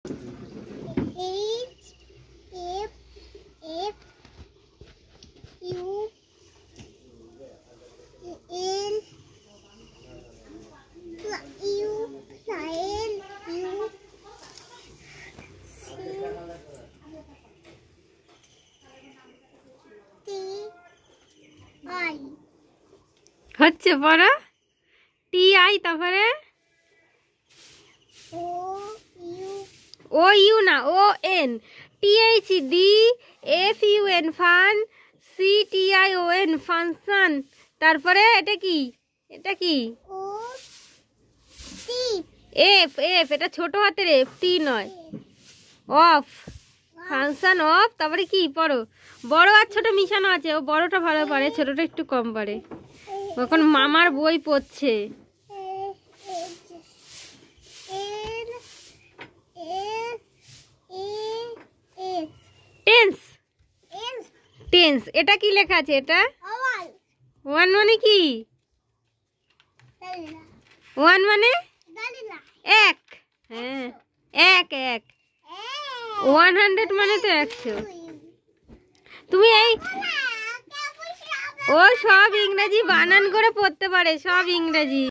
H F F U N U N U C T I হচ্ছে বড় T I তারপরে O U O U না O N T H D F U N fun C T I O N function তারপরে এটা কি O T F F এটা ছোট হাতের এফ টি নয় অফ ফাংশন অফ তারপরে কি পড়ো বড় আর ছোট মিশানো আছে ও বড়টা ভালো পারে ছোটটা একটু কম পারে এখন মামার বই পড়ছে টেন্স টেন্স এটা কি লেখা আছে এটা ওয়ান মানে কি ওয়ান মানে এক হ্যাঁ এক 100 মানে তো 100 তুমি এই ও সব ইংরেজি বানান করে পড়তে পারে সব ইংরেজি